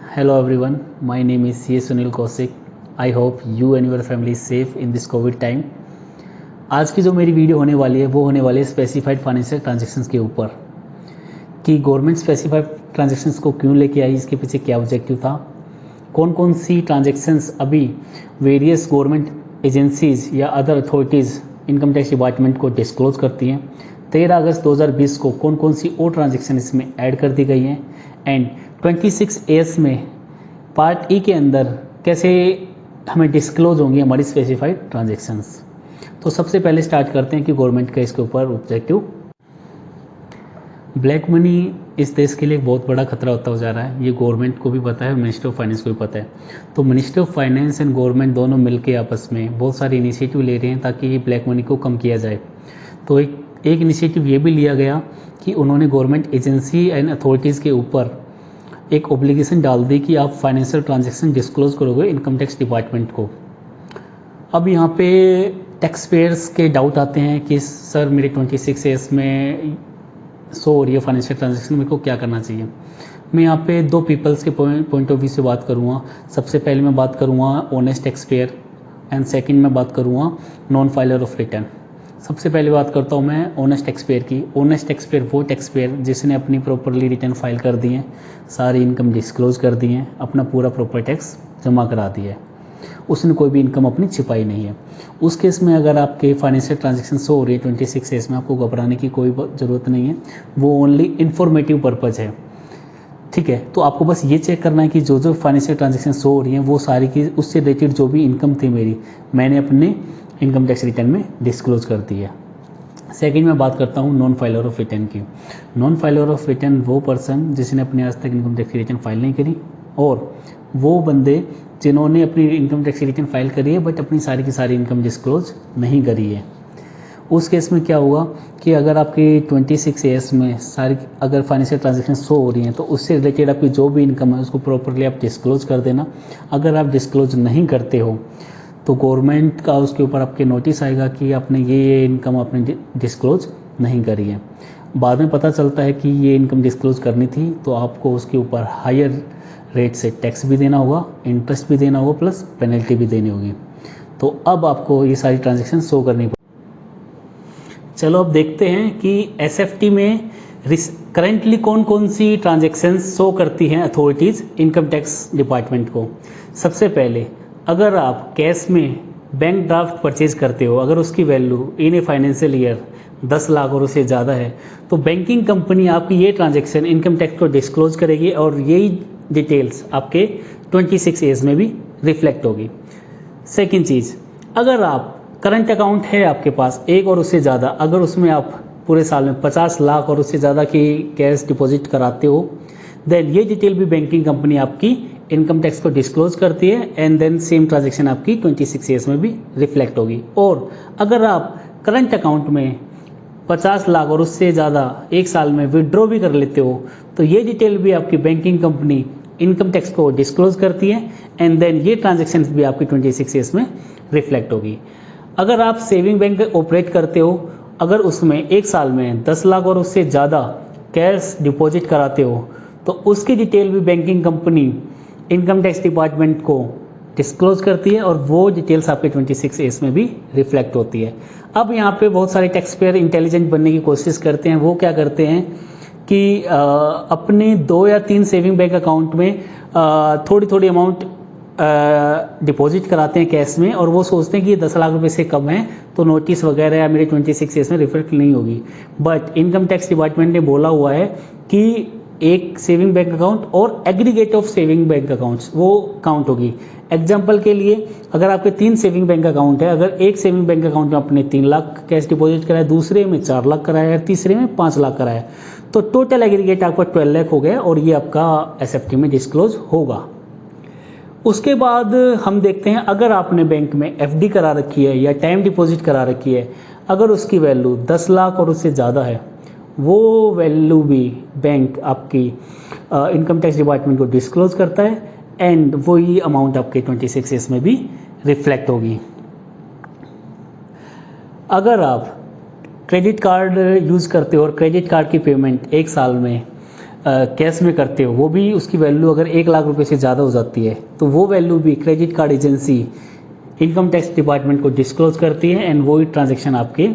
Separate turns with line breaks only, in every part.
Hello everyone, my name is C. Sunil Kaushik. I hope you and your family is safe in this COVID time. आज की जो मेरी video होने वाली है वो होने वाली है स्पेसिफाइड फाइनेंशियल ट्रांजैक्शंस के ऊपर कि गवर्नमेंट स्पेसिफाइड ट्रांजैक्शंस को क्यों लेके आई, इसके पीछे क्या ऑब्जेक्टिव था, कौन कौन सी ट्रांजैक्शंस अभी वेरियस गवर्नमेंट एजेंसीज या other authorities income tax department को डिस्क्लोज करती हैं। 13 अगस्त 2020 को कौन कौन सी और ट्रांजैक्शन इसमें ऐड कर दी गई हैं एंड 26A में पार्ट ई के अंदर कैसे हमें डिस्क्लोज होंगी हमारी स्पेसिफाइड ट्रांजैक्शंस। तो सबसे पहले स्टार्ट करते हैं कि गवर्नमेंट का इसके ऊपर ऑब्जेक्टिव। ब्लैक मनी इस देश के लिए एक बहुत बड़ा खतरा होता जा रहा है, ये गवर्नमेंट को भी पता है, मिनिस्टर ऑफ फाइनेंस को भी पता है। तो minister of finance and government दोनों मिलकर आपस में बहुत सारे इनिशिएटिव ले रहे हैं ताकि ये ब्लैक मनी को कम किया जाए। तो एक इनिशिएटिव ये भी लिया गया कि उन्होंने गवर्नमेंट एजेंसी एंड अथॉरिटीज़ के ऊपर एक ऑब्लिगेशन डाल दी कि आप फाइनेंशियल ट्रांजैक्शन डिस्क्लोज करोगे इनकम टैक्स डिपार्टमेंट को। अब यहाँ पे टैक्स पेयर्स के डाउट आते हैं कि सर मेरे 26A में शो हो रही है फाइनेंशियल ट्रांजैक्शन, मेरे को क्या करना चाहिए। मैं यहाँ पे दो पीपल्स के पॉइंट ऑफ व्यू से बात करूँगा। सबसे पहले मैं बात करूँगा honest tax payer and second मैं बात करूँगा नॉन फाइलर ऑफ रिटर्न। सबसे पहले बात करता हूँ मैं ऑनेस्ट टैक्स पेयर की। ऑनेस्ट टैक्स पेयर वो टैक्स पेयर जिसने अपनी प्रॉपरली रिटर्न फाइल कर दी है, सारी इनकम डिस्क्लोज कर दी है, अपना पूरा प्रॉपर टैक्स जमा करा दिया है, उसने कोई भी इनकम अपनी छिपाई नहीं है। उस केस में अगर आपके फाइनेंशियल ट्रांजैक्शन शो हो रही है 26A में, आपको घबराने की कोई ज़रूरत नहीं है, वो ओनली इन्फॉर्मेटिव पर्पज़ है, ठीक है। तो आपको बस ये चेक करना है कि जो जो फाइनेंशियल ट्रांजैक्शन शो हो रही हैं वो सारी की उससे रिलेटेड जो भी इनकम थी मेरी, मैंने अपने इनकम टैक्स रिटर्न में डिस्क्लोज कर दी है। सेकंड मैं बात करता हूँ नॉन फाइलर ऑफ रिटर्न की। नॉन फाइलर ऑफ रिटर्न वो पर्सन जिसने अपने आज तक इनकम टैक्स रिटर्न फाइल नहीं करी, और वो बंदे जिन्होंने अपनी इनकम टैक्स रिटर्न फाइल करी है बट अपनी सारी की सारी इनकम डिस्क्लोज नहीं करी है। उस केस में क्या होगा कि अगर आपकी 26A में सारी अगर फाइनेंशियल ट्रांजैक्शन शो हो रही हैं तो उससे रिलेटेड आपकी जो भी इनकम है उसको प्रॉपरली आप डिस्क्लोज कर देना। अगर आप डिस्क्लोज नहीं करते हो तो गवर्नमेंट का उसके ऊपर आपके नोटिस आएगा कि आपने ये इनकम आपने डिस्क्लोज नहीं करी है। बाद में पता चलता है कि ये इनकम डिस्क्लोज करनी थी तो आपको उसके ऊपर हायर रेट से टैक्स भी देना होगा, इंटरेस्ट भी देना होगा, प्लस पेनल्टी भी देनी होगी। तो अब आपको ये सारी ट्रांजैक्शन शो करनी पड़ेगी। चलो अब देखते हैं कि SFT में करंटली कौन कौन सी ट्रांजैक्शन शो करती हैं अथॉरिटीज़ इनकम टैक्स डिपार्टमेंट को। सबसे पहले अगर आप कैश में बैंक ड्राफ्ट परचेज करते हो, अगर उसकी value in a financial year 10 lakh और उससे ज़्यादा है तो बैंकिंग कंपनी आपकी ये ट्रांजैक्शन इनकम टैक्स को डिस्क्लोज करेगी और यही डिटेल्स आपके 26A में भी रिफ्लेक्ट होगी। सेकंड चीज़, अगर आप करंट अकाउंट है आपके पास एक और उससे ज़्यादा, अगर उसमें आप पूरे साल में 50 लाख और उससे ज़्यादा की कैश डिपॉजिट कराते हो, देन ये डिटेल भी बैंकिंग कंपनी आपकी इनकम टैक्स को डिस्क्लोज करती है एंड देन सेम ट्रांजैक्शन आपकी 26A में भी रिफ्लेक्ट होगी। और अगर आप करंट अकाउंट में 50 लाख और उससे ज़्यादा एक साल में विड्रॉ भी कर लेते हो तो ये डिटेल भी आपकी बैंकिंग कंपनी इनकम टैक्स को डिस्क्लोज करती है एंड देन ये ट्रांजैक्शंस भी आपकी 26A में रिफ्लेक्ट होगी। अगर आप सेविंग बैंक ऑपरेट करते हो, अगर उसमें एक साल में 10 लाख और उससे ज़्यादा कैश डिपॉजिट कराते हो तो उसकी डिटेल भी banking company income tax department को डिस्क्लोज करती है और वो डिटेल्स आपके 26A में भी रिफ्लेक्ट होती है। अब यहाँ पे बहुत सारे टैक्स पेयर इंटेलिजेंट बनने की कोशिश करते हैं। वो क्या करते हैं कि अपने 2 या 3 सेविंग बैंक अकाउंट में थोड़ी थोड़ी अमाउंट डिपॉजिट कराते हैं कैश में, और वो सोचते हैं कि ये 10 लाख रुपए से कम है तो नोटिस वगैरह या मेरे 26A में रिफ्लेक्ट नहीं होगी। बट इनकम टैक्स डिपार्टमेंट ने बोला हुआ है कि एक सेविंग बैंक अकाउंट और aggregate of saving bank accounts वो काउंट होगी। एग्जांपल के लिए अगर आपके 3 सेविंग बैंक अकाउंट है, अगर एक सेविंग बैंक अकाउंट में आपने 3 लाख कैश डिपॉजिट कराया, दूसरे में 4 लाख कराया, तीसरे में 5 लाख कराया, तो टोटल एग्रीगेट आपका 12 लाख हो गया और ये आपका SFT में डिस्क्लोज होगा। उसके बाद हम देखते हैं अगर आपने बैंक में FD करा रखी है या टाइम डिपॉजिट करा रखी है, अगर उसकी वैल्यू 10 लाख और उससे ज़्यादा है, वो वैल्यू भी बैंक आपकी इनकम टैक्स डिपार्टमेंट को डिस्क्लोज करता है एंड वही अमाउंट आपके 26A में भी रिफ्लेक्ट होगी। अगर आप क्रेडिट कार्ड यूज़ करते हो और क्रेडिट कार्ड की पेमेंट एक साल में कैश में करते हो वो भी उसकी वैल्यू अगर 1 लाख रुपए से ज़्यादा हो जाती है तो वो वैल्यू भी credit card agency income tax department को डिस्क्लोज करती है एंड वही ट्रांजैक्शन आपके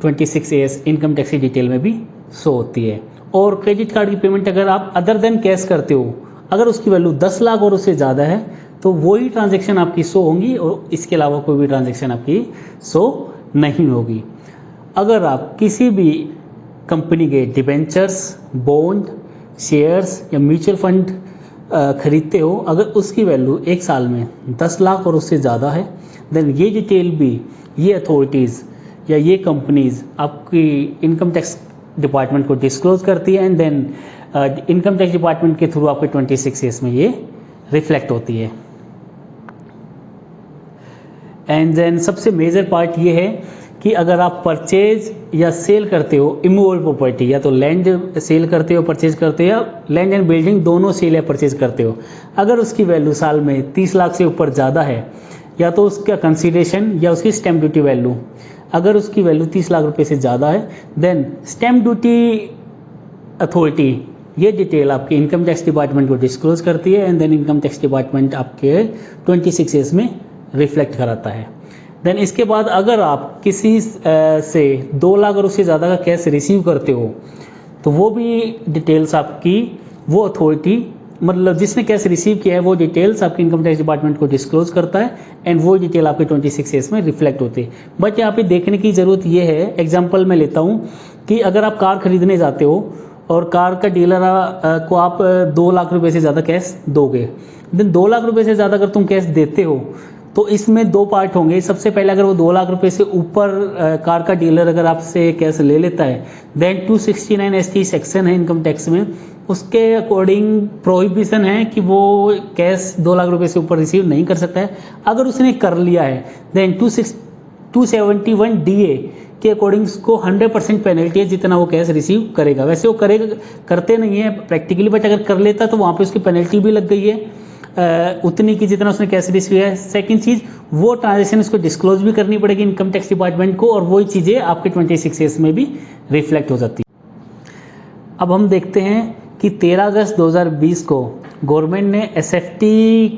26A इनकम टैक्स की डिटेल में भी शो होती है। और क्रेडिट कार्ड की पेमेंट अगर आप अदर देन कैश करते हो, अगर उसकी वैल्यू 10 लाख और उससे ज़्यादा है तो वही ट्रांजैक्शन आपकी शो होंगी और इसके अलावा कोई भी ट्रांजैक्शन आपकी शो नहीं होगी। अगर आप किसी भी कंपनी के डिबेंचर्स, बॉन्ड, शेयर्स या म्यूचुअल फंड खरीदते हो, अगर उसकी वैल्यू 1 साल में 10 लाख और उससे ज़्यादा है, देन ये डिटेल भी ये अथॉरिटीज़ या ये कंपनीज आपकी इनकम टैक्स डिपार्टमेंट को डिस्क्लोज करती है and then income tax department के थ्रू आपके 26A में ये रिफ्लेक्ट होती है। एंड देन सबसे मेजर पार्ट ये है कि अगर आप परचेज या सेल करते हो इमूवेबल प्रॉपर्टी, या तो लैंड सेल करते हो, परचेज करते हो, या लैंड एंड बिल्डिंग दोनों सेल या परचेज करते हो, अगर उसकी वैल्यू साल में 30 लाख से ऊपर ज़्यादा है, या तो उसका कंसीडरेशन या उसकी स्टैम्प ड्यूटी वैल्यू अगर उसकी वैल्यू 30 लाख रुपए से ज़्यादा है, देन स्टैम्प ड्यूटी अथॉरिटी ये डिटेल आपके इनकम टैक्स डिपार्टमेंट को डिस्क्लोज करती है and then income tax department आपके 26A में रिफ्लेक्ट कराता है। देन इसके बाद अगर आप किसी से 2 लाख और उससे ज़्यादा का कैश रिसीव करते हो तो वो भी डिटेल्स आपकी वो अथॉरिटी, मतलब जिसने कैश रिसीव किया है, वो डिटेल्स आपके इनकम टैक्स डिपार्टमेंट को डिस्क्लोज करता है एंड वो डिटेल आपके 26A में रिफ्लेक्ट होती है। बट यहाँ पे देखने की ज़रूरत ये है, एग्जांपल मैं लेता हूँ कि अगर आप कार खरीदने जाते हो और कार का डीलर को आप 2 लाख रुपए से ज़्यादा कैश दोगे, देन 2 लाख रुपए से ज़्यादा अगर तुम कैश देते हो तो इसमें 2 पार्ट होंगे। सबसे पहले अगर वो 2 लाख रुपए से ऊपर कार का डीलर अगर आपसे कैश ले लेता है, देन 269ST सेक्शन है इनकम टैक्स में, उसके अकॉर्डिंग प्रोहिबिशन है कि वो कैश 2 लाख रुपए से ऊपर रिसीव नहीं कर सकता है। अगर उसने कर लिया है देन 271DA के अकॉर्डिंग उसको 100% पेनल्टी है जितना वो कैश रिसीव करेगा। वैसे वो करते नहीं है प्रैक्टिकली, बट अगर कर लेता तो वहाँ पे उसकी पेनल्टी भी लग गई है उतनी की जितना उसने कैश रिसीव किया है। सेकंड चीज़, वो ट्रांजैक्शन उसको डिस्क्लोज भी करनी पड़ेगी इनकम टैक्स डिपार्टमेंट को और वही चीज़ें आपके 26A में भी रिफ्लेक्ट हो जाती है। अब हम देखते हैं कि 13 अगस्त 2020 को गवर्नमेंट ने SFT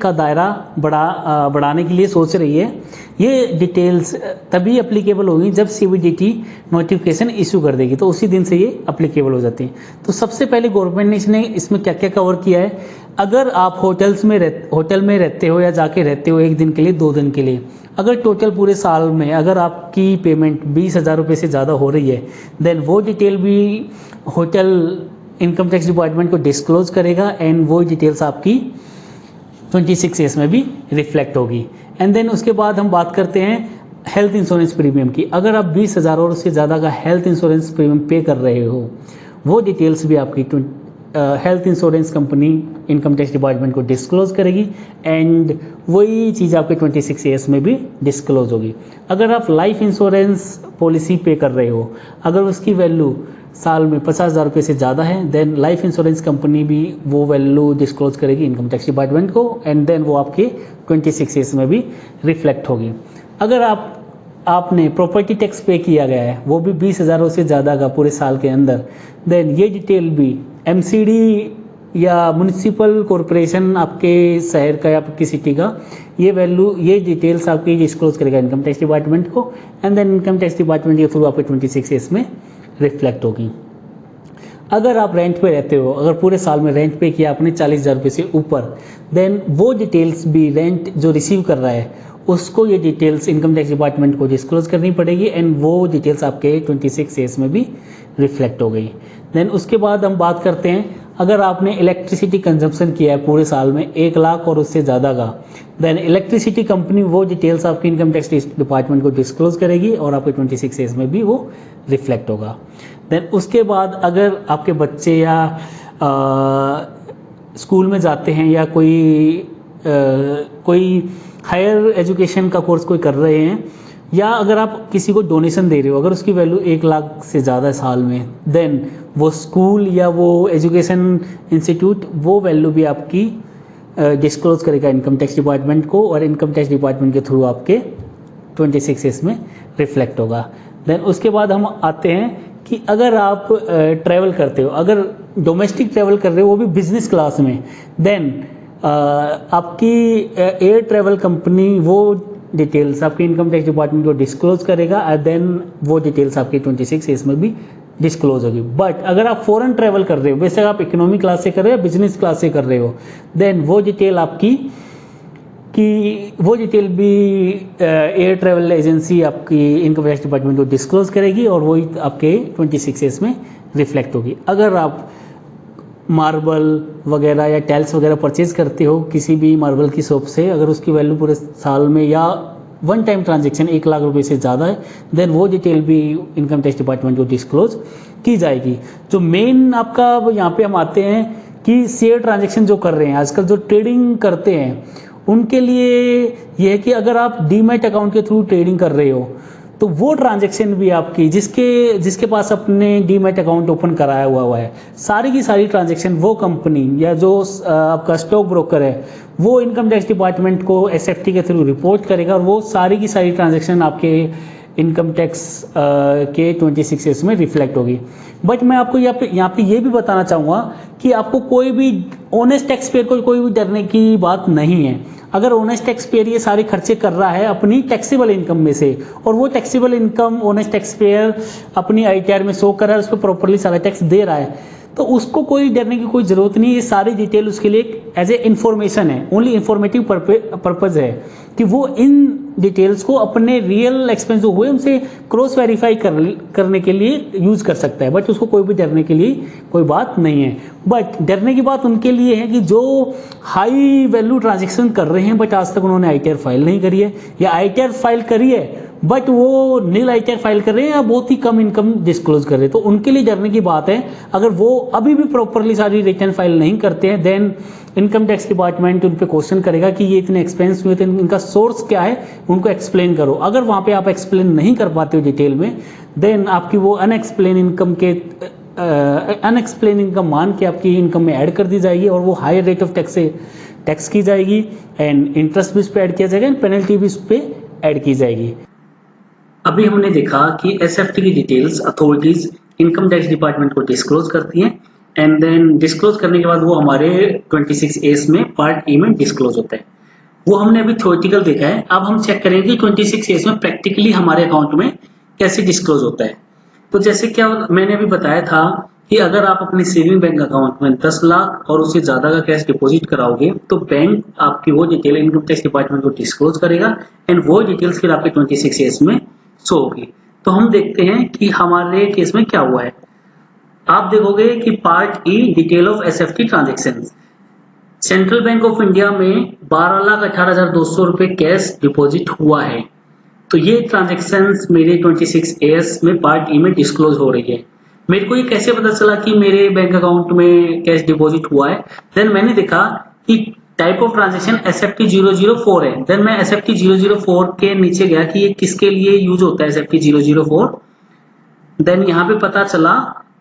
का दायरा बढ़ाने के लिए सोच रही है। ये डिटेल्स तभी अप्लीकेबल होगी जब CBDT नोटिफिकेशन इशू कर देगी, तो उसी दिन से ये अप्लीकेबल हो जाती है। तो सबसे पहले गवर्नमेंट ने इसमें क्या क्या कवर किया है, अगर आप होटल में रहते हो या जाके रहते हो 1 दिन के लिए, 2 दिन के लिए, अगर टोटल पूरे साल में अगर आपकी पेमेंट 20,000 रुपये से ज़्यादा हो रही है, देन वो डिटेल भी होटल इनकम टैक्स डिपार्टमेंट को डिस्क्लोज करेगा एंड वो डिटेल्स आपकी 26A में भी रिफ्लेक्ट होगी। एंड देन उसके बाद हम बात करते हैं हेल्थ इंश्योरेंस प्रीमियम की। अगर आप 20,000 और उससे ज़्यादा का हेल्थ इंश्योरेंस प्रीमियम पे कर रहे हो, वो डिटेल्स भी आपकी health insurance company income tax department को डिस्क्लोज करेगी एंड वही चीज़ आपके 26A में भी डिस्क्लोज होगी। अगर आप लाइफ इंश्योरेंस पॉलिसी पे कर रहे हो, अगर उसकी वैल्यू साल में 50,000 रुपये से ज़्यादा है, देन लाइफ इंश्योरेंस कंपनी भी वो वैल्यू डिस्क्लोज करेगी इनकम टैक्स डिपार्टमेंट को एंड देन वो आपके 26A में भी रिफ्लेक्ट होगी। अगर आपने प्रॉपर्टी टैक्स पे किया गया है, वो भी 20,000 से ज़्यादा का पूरे साल के अंदर, देन ये डिटेल भी MCD या म्यूनिसिपल कॉरपोरेशन आपके शहर का या आपकी सिटी का ये डिटेल्स आपकी डिस्क्लोज करेगा इनकम टैक्स डिपार्टमेंट को and then income tax department के थ्रू आपके 26A में रिफ्लेक्ट होगी। अगर आप रेंट पे रहते हो, अगर पूरे साल में रेंट पे किया आपने 40,000 रुपये से ऊपर, देन वो डिटेल्स भी रेंट जो रिसीव कर रहा है उसको ये डिटेल्स इनकम टैक्स डिपार्टमेंट को डिस्क्लोज करनी पड़ेगी एंड वो डिटेल्स आपके 26A में भी रिफ्लेक्ट हो गई। देन उसके बाद हम बात करते हैं, अगर आपने इलेक्ट्रिसिटी कंजम्पशन किया है पूरे साल में 1 लाख और उससे ज़्यादा का, देन इलेक्ट्रिसिटी कंपनी वो डिटेल्स आपकी इनकम टैक्स डिपार्टमेंट को डिस्क्लोज करेगी और आपके 26A में भी वो रिफ्लेक्ट होगा। देन उसके बाद अगर आपके बच्चे या स्कूल में जाते हैं या कोई हायर एजुकेशन का कोर्स कोई कर रहे हैं, या अगर आप किसी को डोनेशन दे रहे हो, अगर उसकी वैल्यू 1 लाख से ज़्यादा है साल में, देन वो स्कूल या वो एजुकेशन इंस्टीट्यूट वो वैल्यू भी आपकी डिस्क्लोज करेगा इनकम टैक्स डिपार्टमेंट को और इनकम टैक्स डिपार्टमेंट के थ्रू आपके 26A में रिफ्लेक्ट होगा। देन उसके बाद हम आते हैं कि अगर आप ट्रैवल करते हो, अगर डोमेस्टिक ट्रैवल कर रहे हो वो भी बिजनेस क्लास में, देन आपकी एयर ट्रैवल कंपनी वो डिटेल्स आपके इनकम टैक्स डिपार्टमेंट को डिस्क्लोज करेगा एंड देन वो डिटेल्स आपके 26A में भी डिस्क्लोज होगी। बट अगर आप फॉरेन ट्रैवल कर रहे हो, वैसे आप इकोनॉमी क्लास से कर रहे हो या बिजनेस क्लास से कर रहे हो, देन वो डिटेल आपकी वो डिटेल भी एयर ट्रैवल एजेंसी आपकी इनकम टैक्स डिपार्टमेंट को डिस्क्लोज करेगी और वही आपके 26A में रिफ्लेक्ट होगी। अगर आप मार्बल वगैरह या टाइल्स वगैरह परचेज करते हो किसी भी मार्बल की शॉप से, अगर उसकी वैल्यू पूरे साल में या वन टाइम ट्रांजैक्शन 1 लाख रुपए से ज़्यादा है, देन वो डिटेल भी इनकम टैक्स डिपार्टमेंट को डिस्क्लोज की जाएगी। जो मेन आपका यहाँ पे हम आते हैं कि शेयर ट्रांजैक्शन जो कर रहे हैं आजकल, जो ट्रेडिंग करते हैं, उनके लिए यह है कि अगर आप डीमैट अकाउंट के थ्रू ट्रेडिंग कर रहे हो तो वो ट्रांजैक्शन भी आपकी जिसके पास अपने डीमैट अकाउंट ओपन कराया हुआ है, सारी की सारी ट्रांजैक्शन वो कंपनी या जो आपका स्टॉक ब्रोकर है वो इनकम टैक्स डिपार्टमेंट को एसएफटी के थ्रू रिपोर्ट करेगा और वो सारी की सारी ट्रांजैक्शन आपके इनकम टैक्स के 26A में रिफ्लेक्ट होगी। बट मैं आपको यहाँ पे ये भी बताना चाहूँगा कि आपको कोई भी ऑनेस्ट टैक्स पेयर को कोई भी डरने की बात नहीं है। अगर ऑनेस्ट टैक्स पेयर ये सारे खर्चे कर रहा है अपनी टैक्सेबल इनकम में से और वो taxable income honest tax payer अपनी आईटीआर में शो कर रहा है, उस पर प्रॉपरली सारा टैक्स दे रहा है, तो उसको कोई डरने की कोई ज़रूरत नहीं है। ये सारी डिटेल उसके लिए एज ए इन्फॉर्मेशन है, ओनली इन्फॉर्मेटिव पर्पज़ है कि वो इन डिटेल्स को अपने रियल एक्सपेंस जो हुए उनसे क्रॉस वेरीफाई करने के लिए यूज कर सकता है। बट उसको कोई भी डरने के लिए कोई बात नहीं है। बट डरने की बात उनके लिए है कि जो हाई वैल्यू ट्रांजेक्शन कर रहे हैं बट आज तक उन्होंने आईटीआर फाइल नहीं करी है, या आईटीआर फाइल करी है बट वो नील आईटीआर फाइल कर रहे हैं या बहुत ही कम इनकम डिस्क्लोज कर रहे हैं, तो उनके लिए डरने की बात है। अगर वो अभी भी प्रॉपरली सारी रिटर्न फाइल नहीं करते हैं, देन इनकम टैक्स डिपार्टमेंट उन पे क्वेश्चन करेगा कि ये इतने एक्सपेंस हुए थे, इनका सोर्स क्या है, उनको एक्सप्लेन करो। अगर वहाँ पे आप एक्सप्लेन नहीं कर पाते हो डिटेल में, देन आपकी वो अनएक्सप्लेन इनकम मान के आपकी इनकम में ऐड कर दी जाएगी और वो हायर रेट ऑफ टैक्स से टैक्स की जाएगी एंड इंटरेस्ट भी उस पर ऐड किया जाएगा एंड पेनल्टी भी उस पर ऐड की जाएगी। अभी हमने देखा कि एसएफटी की details authorities income tax department को डिस्क्लोज करती हैं एंड देन डिस्क्लोज करने के बाद वो हमारे 26A में पार्ट ए में डिस्क्लोज होता है। वो हमने अभी थ्योरेटिकल देखा है। अब हम चेक करेंगे 26A में प्रैक्टिकली हमारे अकाउंट में कैसे डिस्क्लोज होता है। तो जैसे क्या मैंने अभी बताया था कि अगर आप अपने सेविंग बैंक अकाउंट में 10 लाख और उससे ज्यादा का कैश डिपॉजिट कराओगे तो बैंक आपकी वो डिटेल इनकम टैक्स डिपार्टमेंट को डिस्क्लोज करेगा एंड वो डिटेल्स फिर आपके 26A में शो होगी। तो हम देखते हैं कि हमारे केस में क्या हुआ है। आप देखोगे कि part E detail of SFT transaction, central bank of India में 12,18,200 रुपए कैश डिपॉजिट हुआ है। तो ये ट्रांजैक्शंस मेरे 26A में पार्ट ई में डिस्क्लोज हो रही है। मेरे को ये कैसे पता चला कि मेरे बैंक अकाउंट में कैश डिपॉजिट हुआ है? देन मैंने देखा कि टाइप ऑफ ट्रांजैक्शन SFT 004 है। देन मैं SFT 004 के नीचे गया कि ये किसके लिए यूज होता है SFT 004। देन यहाँ पे पता चला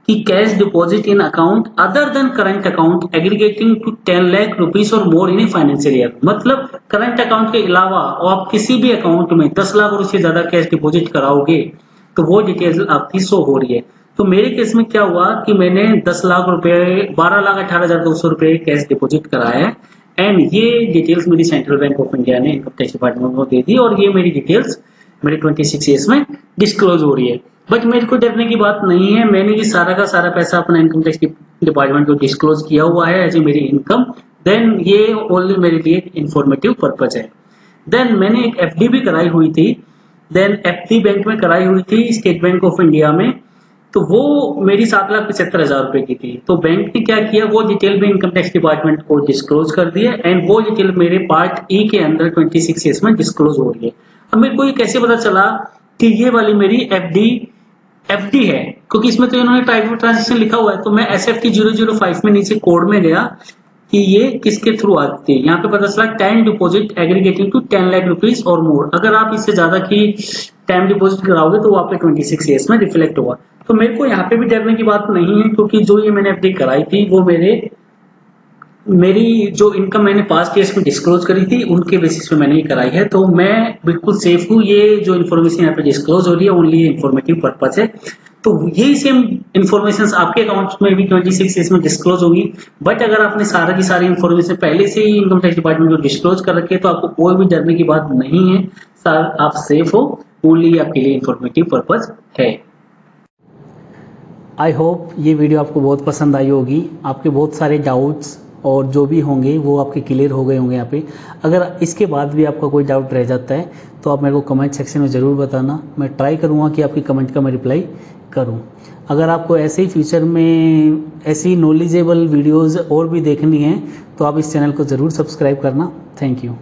कि cash deposit in account other than current account aggregating to 10 lakh rupees or more in a financial year. मतलब करंट अकाउंट के अलावा और आप किसी भी अकाउंट में 10 लाख और उससे ज्यादा कैश डिपॉजिट कराओगे तो वो डिटेल्स आपकी शो हो रही है। तो मेरे केस में क्या हुआ कि मैंने 10 लाख रुपए 12,18,200 रुपए कैश डिपॉजिट कराया है एंड ये डिटेल्स मेरी सेंट्रल बैंक ऑफ इंडिया ने इनकम टैक्स डिपार्टमेंट को दे दी और ये मेरी डिटेल्स मेरे 26A में डिस्क्लोज हो रही है। बट मेरे को डरने की बात नहीं है, मैंने ये सारा का सारा पैसा अपना इनकम टैक्स डिपार्टमेंट को डिस्क्लोज किया हुआ है एज ए मेरी इनकम। देन ये ओनली मेरे लिए इंफॉर्मेटिव पर्पज है। देन मैंने एक FD भी कराई हुई थी। देन FD बैंक में कराई हुई थी स्टेट बैंक ऑफ इंडिया में, तो वो मेरी 7,75,000 रुपए की थी। तो बैंक ने क्या किया, वो डिटेल भी इनकम टैक्स डिपार्टमेंट को डिस्क्लोज कर दिया एंड वो डिटेल मेरे पार्ट ई के अंदर 26A में डिस्क्लोज हो रही है। अब मेरे को ये कैसे पता चला कि ये वाली मेरी FD है, क्योंकि इसमें तो इन्होंने टाइप ऑफ ट्रांजैक्शन लिखा हुआ है। तो मैं SFT 005 में नीचे कोड में गया कि ये किसके थ्रू आती है। यहाँ पे पता चला time deposit aggregating to 10 lakh rupees or more. अगर आप इससे ज्यादा की टाइम डिपॉजिट कराओगे तो वो आपके 26A में रिफ्लेक्ट होगा। तो मेरे को यहाँ पे भी डरने की बात नहीं है, क्योंकि जो ये मैंने FD कराई थी वो मेरी जो इनकम मैंने पास्ट ईयर्स में डिस्क्लोज करी थी उनके बेसिस पे मैंने ये कराई है। तो मैं बिल्कुल सेफ हूँ। ये जो इन्फॉर्मेशन यहाँ पे डिस्क्लोज हो रही है ओनली इंफॉर्मेटिव पर्पज है।
तो यही सेम इन्फॉर्मेशन आपके अकाउंट में भी 26 इसमें डिस्क्लोज होगी। बट अगर आपने सारा की सारी इन्फॉर्मेशन पहले से ही इनकम टैक्स डिपार्टमेंट को डिस्क्लोज कर रखी है तो आपको कोई भी डरने की बात नहीं है सर, आप सेफ हो, ओनली आपके लिए इन्फॉर्मेटिव पर्पज है।
आई होप ये वीडियो आपको बहुत पसंद आई होगी। आपके बहुत सारे डाउट्स और जो भी होंगे वो आपके क्लियर हो गए होंगे यहाँ पे। अगर इसके बाद भी आपका कोई डाउट रह जाता है तो आप मेरे को कमेंट सेक्शन में ज़रूर बताना, मैं ट्राई करूँगा कि आपकी कमेंट का मैं रिप्लाई करूँ। अगर आपको ऐसे ही फ्यूचर में ऐसी नॉलेजेबल वीडियोज़ और भी देखनी है तो आप इस चैनल को ज़रूर सब्सक्राइब करना। Thank you.